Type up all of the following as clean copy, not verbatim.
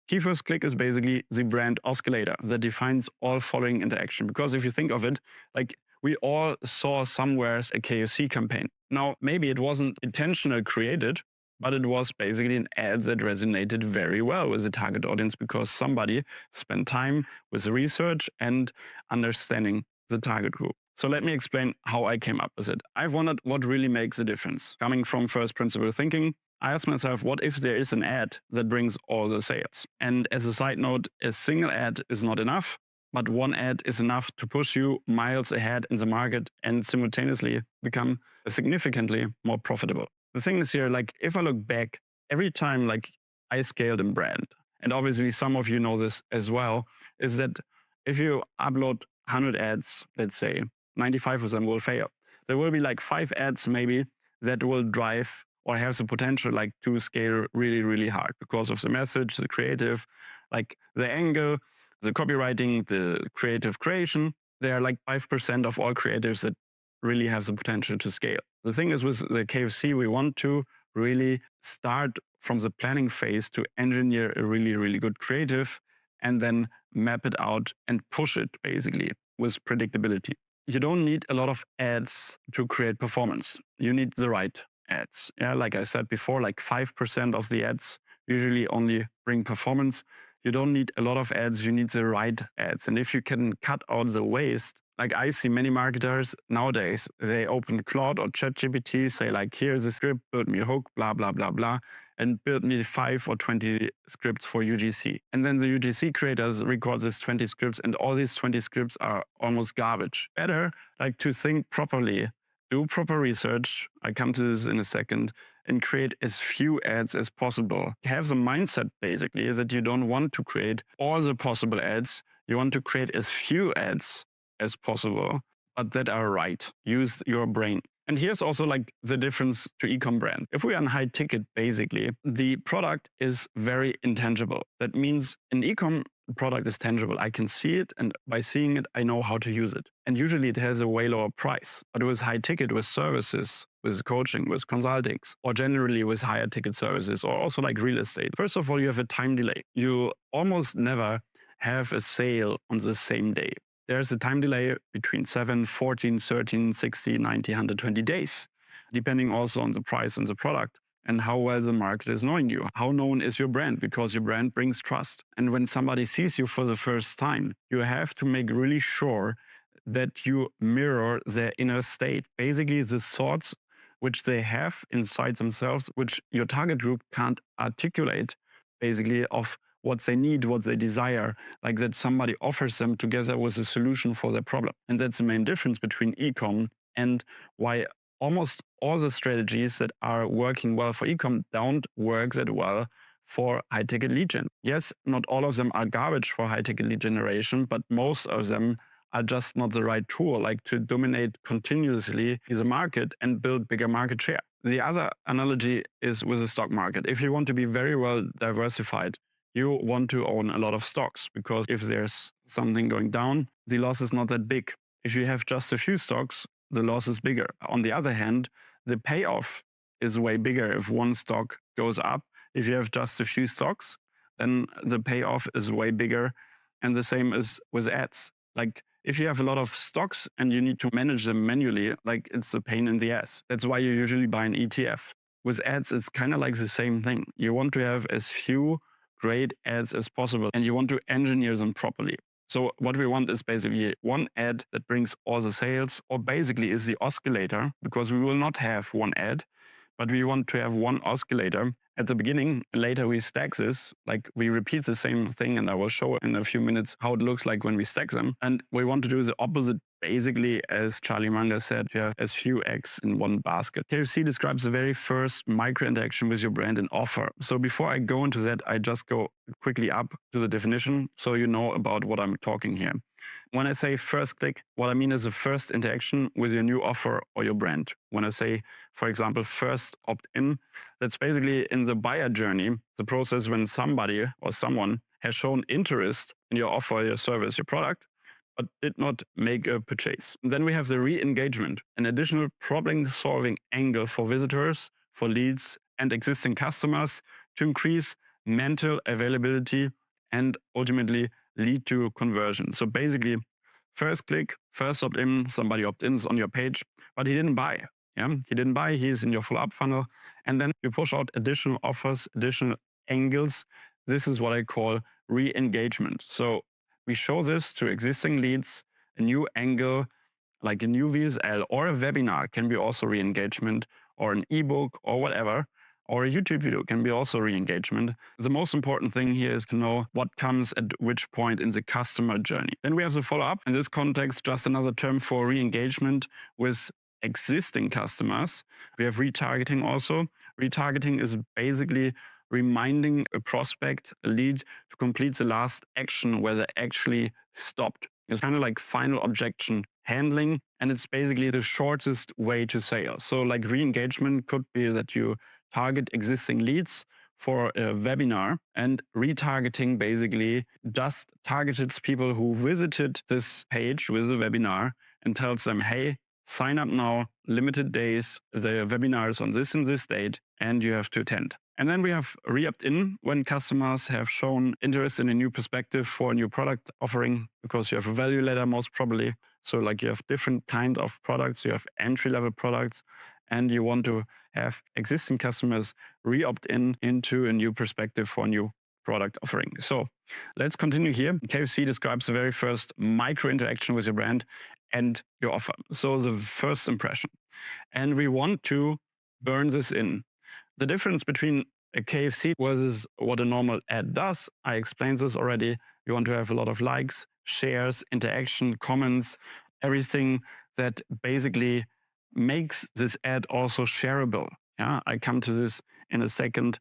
Key first click is basically the brand oscillator that defines all following interaction. Because if you think of it, like we all saw somewhere a KFC campaign. Now, maybe it wasn't intentional created, but it was basically an ad that resonated very well with the target audience because somebody spent time with the research and understanding the target group. So let me explain how I came up with it. I've wondered what really makes a difference. Coming from first principle thinking, I asked myself, what if there is an ad that brings all the sales? And as a side note, a single ad is not enough, but one ad is enough to push you miles ahead in the market and simultaneously become significantly more profitable. The thing is here, like if I look back, every time like I scaled a brand, and obviously some of you know this as well, is that if you upload 100 ads, let's say 95 of them will fail. There will be like 5 ads maybe that will drive or have the potential like to scale really, really hard because of the message, the creative, like the angle, the copywriting, the creative creation. They are like 5% of all creators that really have the potential to scale. The thing is with the KFC, we want to really start from the planning phase to engineer a really, really good creative and then map it out and push it basically with predictability. You don't need a lot of ads to create performance. You need the right ads. Yeah, like I said before, like 5% of the ads usually only bring performance. You don't need a lot of ads, you need the right ads. And if you can cut out the waste, like I see many marketers nowadays, they open Claude or ChatGPT, say like, here's a script, build me a hook, blah, blah, blah, blah, and build me 5 or 20 scripts for UGC. And then the UGC creators record these 20 scripts and all these 20 scripts are almost garbage. Better like to think properly, do proper research. I come to this in a second, and create as few ads as possible. Have the mindset basically that you don't want to create all the possible ads. You want to create as few ads as possible, but that are right. Use your brain. And here's also like the difference to e-com brand. If we are on high ticket, basically, the product is very intangible. That means an e-com product is tangible. I can see it, and by seeing it, I know how to use it. And usually it has a way lower price. But with high ticket, with services, with coaching, with consultings, or generally with higher ticket services, or also like real estate, first of all, you have a time delay. You almost never have a sale on the same day. There's a time delay between 7, 14, 13, 60, 90, 120 days, depending also on the price and the product and how well the market is knowing you. How known is your brand? Because your brand brings trust. And when somebody sees you for the first time, you have to make really sure that you mirror their inner state. Basically, the thoughts which they have inside themselves, which your target group can't articulate, basically, of what they need, what they desire, like that somebody offers them together with a solution for their problem. And that's the main difference between ecom and why almost all the strategies that are working well for ecom don't work that well for high ticket lead gen. Yes, not all of them are garbage for high ticket lead generation, but most of them are just not the right tool, like to dominate continuously the market and build bigger market share. The other analogy is with the stock market. If you want to be very well diversified, you want to own a lot of stocks because if there's something going down, the loss is not that big. If you have just a few stocks, the loss is bigger. On the other hand, the payoff is way bigger if one stock goes up. If you have just a few stocks, then the payoff is way bigger. And the same is with ads. Like if you have a lot of stocks and you need to manage them manually, like it's a pain in the ass. That's why you usually buy an ETF. With ads, it's kind of like the same thing. You want to have as few great ads as possible and you want to engineer them properly. So what we want is basically one ad that brings all the sales, or basically is the oscillator, because we will not have one ad, but we want to have one oscillator at the beginning. Later we stack this, like we repeat the same thing, and I will show in a few minutes how it looks like when we stack them. And we want to do the opposite, basically, as Charlie Munger said, you have as few eggs in one basket. KFC describes the very first micro interaction with your brand and offer. So before I go into that, I just go quickly up to the definition so you know about what I'm talking here. When I say first click, what I mean is the first interaction with your new offer or your brand. When I say, for example, first opt-in, that's basically in the buyer journey, the process when somebody or someone has shown interest in your offer, your service, your product, but did not make a purchase. And then we have the re-engagement, an additional problem-solving angle for visitors, for leads, and existing customers to increase mental availability, and ultimately lead to conversion. So basically, first click, first opt in, somebody opt ins on your page, but he didn't buy. Yeah, he didn't buy, he's in your follow up funnel. And then you push out additional offers, additional angles. This is what I call re engagement. So we show this to existing leads, a new angle, like a new VSL or a webinar can be also re-engagement, or an ebook or whatever, or a YouTube video can be also re-engagement. The most important thing here is to know what comes at which point in the customer journey. Then we have the follow-up. In this context, just another term for re-engagement with existing customers. We have retargeting also. Retargeting is basically reminding a prospect, a lead, to complete the last action where they actually stopped. It's kind of like final objection handling, and it's basically the shortest way to sale. So like re-engagement could be that you target existing leads for a webinar, and retargeting basically just targets people who visited this page with the webinar and tells them, hey, sign up now, limited days, the webinar is on this and this date, and you have to attend. And then we have re-opt-in when customers have shown interest in a new perspective for a new product offering, because you have a value ladder most probably. So like you have different kind of products, you have entry-level products, and you want to have existing customers re-opt-in into a new perspective for a new product offering. So let's continue here. KFC describes the very first micro interaction with your brand and your offer. So the first impression. And we want to burn this in. The difference between a KFC versus what a normal ad does, I explained this already. You want to have a lot of likes, shares, interaction, comments, everything that basically makes this ad also shareable. Yeah, I come to this in a second,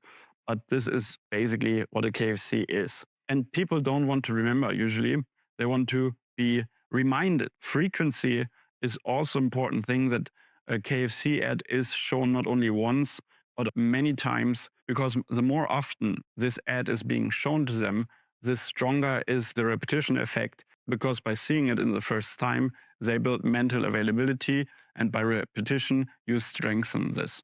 but this is basically what a KFC is. And people don't want to remember usually. They want to be reminded. Frequency is also an important thing, that a KFC ad is shown not only once, but many times, because the more often this ad is being shown to them, the stronger is the repetition effect, because by seeing it in the first time, they build mental availability, and by repetition, you strengthen this.